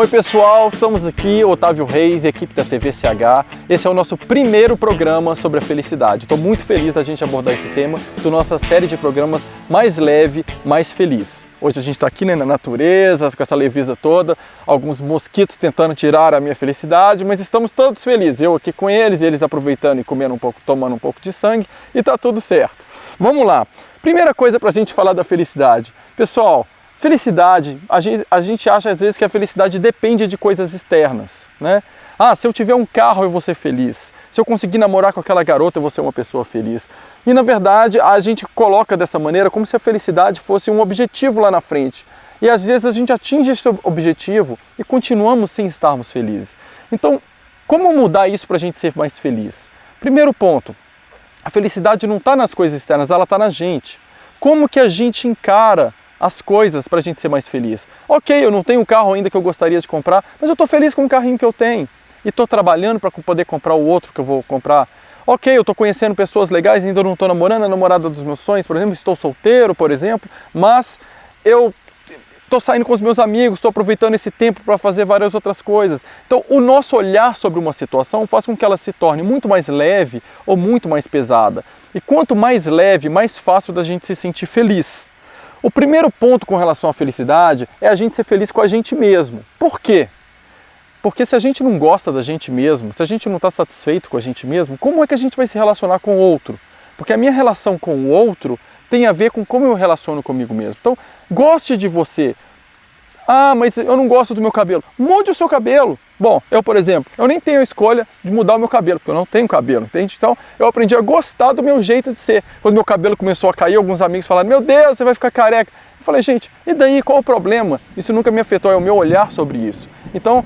Oi pessoal, estamos aqui, Otávio Reis e equipe da TV CH. Esse é o nosso primeiro programa sobre a felicidade. Estou muito feliz da gente abordar esse tema da nossa série de programas Mais Leve, Mais Feliz. Hoje a gente está aqui na natureza, com essa leveza toda, alguns mosquitos tentando tirar a minha felicidade, mas estamos todos felizes. Eu aqui com eles, eles aproveitando e comendo um pouco, tomando um pouco de sangue e está tudo certo. Vamos lá. Primeira coisa para a gente falar da felicidade. Pessoal, felicidade, a gente acha às vezes que a felicidade depende de coisas externas, né? Ah, se eu tiver um carro eu vou ser feliz, se eu conseguir namorar com aquela garota eu vou ser uma pessoa feliz. E na verdade a gente coloca dessa maneira como se a felicidade fosse um objetivo lá na frente. E às vezes a gente atinge esse objetivo e continuamos sem estarmos felizes. Então, como mudar isso para a gente ser mais feliz? Primeiro ponto, a felicidade não está nas coisas externas, ela está na gente. Como que a gente encara as coisas para a gente ser mais feliz? Ok, eu não tenho o carro ainda que eu gostaria de comprar, mas eu estou feliz com o carrinho que eu tenho e estou trabalhando para poder comprar o outro que eu vou comprar. Ok, eu estou conhecendo pessoas legais, ainda não estou namorando a namorada dos meus sonhos, por exemplo, estou solteiro, por exemplo, mas eu estou saindo com os meus amigos, estou aproveitando esse tempo para fazer várias outras coisas. Então, o nosso olhar sobre uma situação faz com que ela se torne muito mais leve ou muito mais pesada. E quanto mais leve, mais fácil da gente se sentir feliz. O primeiro ponto com relação à felicidade é a gente ser feliz com a gente mesmo. Por quê? Porque se a gente não gosta da gente mesmo, se a gente não está satisfeito com a gente mesmo, como é que a gente vai se relacionar com o outro? Porque a minha relação com o outro tem a ver com como eu relaciono comigo mesmo. Então, goste de você. Ah, mas eu não gosto do meu cabelo. Mude o seu cabelo. Bom, eu, por exemplo, eu nem tenho a escolha de mudar o meu cabelo, porque eu não tenho cabelo, entende? Então, eu aprendi a gostar do meu jeito de ser. Quando meu cabelo começou a cair, alguns amigos falaram, meu Deus, você vai ficar careca. Eu falei, gente, e daí, qual o problema? Isso nunca me afetou, é o meu olhar sobre isso. Então,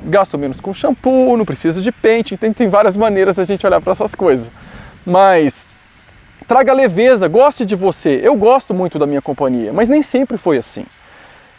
gasto menos com shampoo, não preciso de pente, tem várias maneiras da gente olhar para essas coisas. Mas traga leveza, goste de você. Eu gosto muito da minha companhia, mas nem sempre foi assim.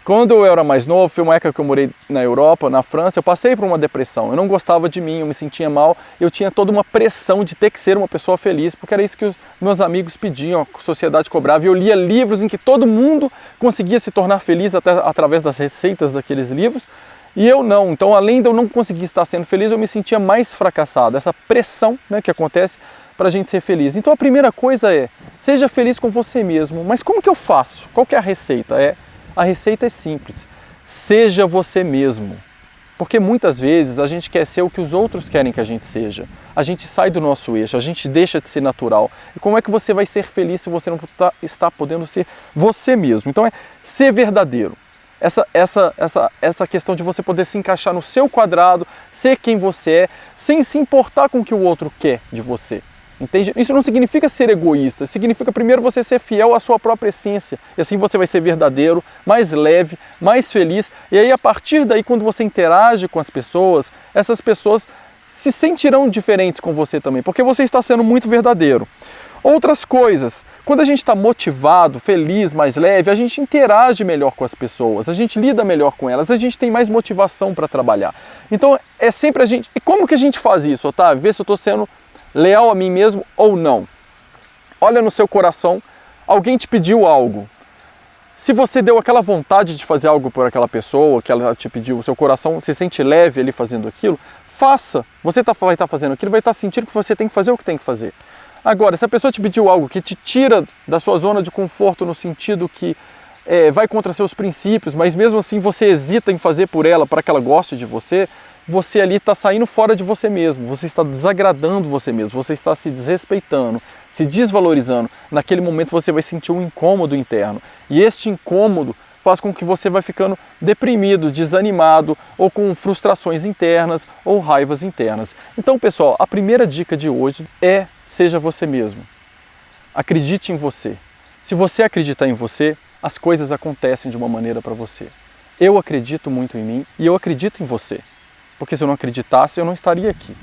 Quando eu era mais novo, foi uma época que eu morei na Europa, na França, eu passei por uma depressão. Eu não gostava de mim, eu me sentia mal, eu tinha toda uma pressão de ter que ser uma pessoa feliz, porque era isso que os meus amigos pediam, a sociedade cobrava. E eu lia livros em que todo mundo conseguia se tornar feliz até através das receitas daqueles livros, e eu não. Então, além de eu não conseguir estar sendo feliz, eu me sentia mais fracassado. Essa pressão, né, que acontece para a gente ser feliz. Então, a primeira coisa é, seja feliz com você mesmo. Mas como que eu faço? Qual que é a receita? A receita é simples, seja você mesmo, porque muitas vezes a gente quer ser o que os outros querem que a gente seja, a gente sai do nosso eixo, a gente deixa de ser natural, e como é que você vai ser feliz se você não está podendo ser você mesmo? Então ser verdadeiro, essa questão de você poder se encaixar no seu quadrado, ser quem você é, sem se importar com o que o outro quer de você. Entende? Isso não significa ser egoísta, significa primeiro você ser fiel à sua própria essência. E assim você vai ser verdadeiro, mais leve, mais feliz. E aí a partir daí, quando você interage com as pessoas, essas pessoas se sentirão diferentes com você também, porque você está sendo muito verdadeiro. Outras coisas, quando a gente está motivado, feliz, mais leve, a gente interage melhor com as pessoas, a gente lida melhor com elas, a gente tem mais motivação para trabalhar. Então é sempre a gente... E como que a gente faz isso, Otávio? Vê se eu estou sendo leal a mim mesmo ou não. Olha no seu coração, alguém te pediu algo. Se você deu aquela vontade de fazer algo por aquela pessoa, que ela te pediu, o seu coração se sente leve ali fazendo aquilo, faça. Você vai estar fazendo aquilo, vai estar sentindo que você tem que fazer o que tem que fazer. Agora, se a pessoa te pediu algo que te tira da sua zona de conforto no sentido que vai contra seus princípios, mas mesmo assim você hesita em fazer por ela para que ela goste de você, você ali está saindo fora de você mesmo, você está desagradando você mesmo, você está se desrespeitando, se desvalorizando. Naquele momento você vai sentir um incômodo interno. E este incômodo faz com que você vai ficando deprimido, desanimado, ou com frustrações internas ou raivas internas. Então, pessoal, a primeira dica de hoje é seja você mesmo. Acredite em você. Se você acreditar em você, as coisas acontecem de uma maneira para você. Eu acredito muito em mim e eu acredito em você. Porque se eu não acreditasse, eu não estaria aqui.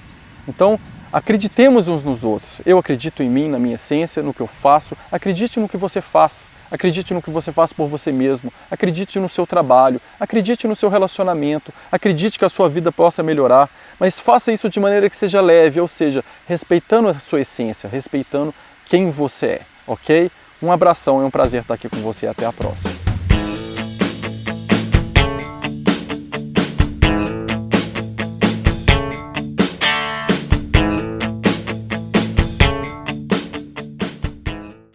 Então, acreditemos uns nos outros. Eu acredito em mim, na minha essência, no que eu faço. Acredite no que você faz. Acredite no que você faz por você mesmo. Acredite no seu trabalho. Acredite no seu relacionamento. Acredite que a sua vida possa melhorar. Mas faça isso de maneira que seja leve, ou seja, respeitando a sua essência, respeitando quem você é, ok? Um abração, é um prazer estar aqui com você. Até a próxima.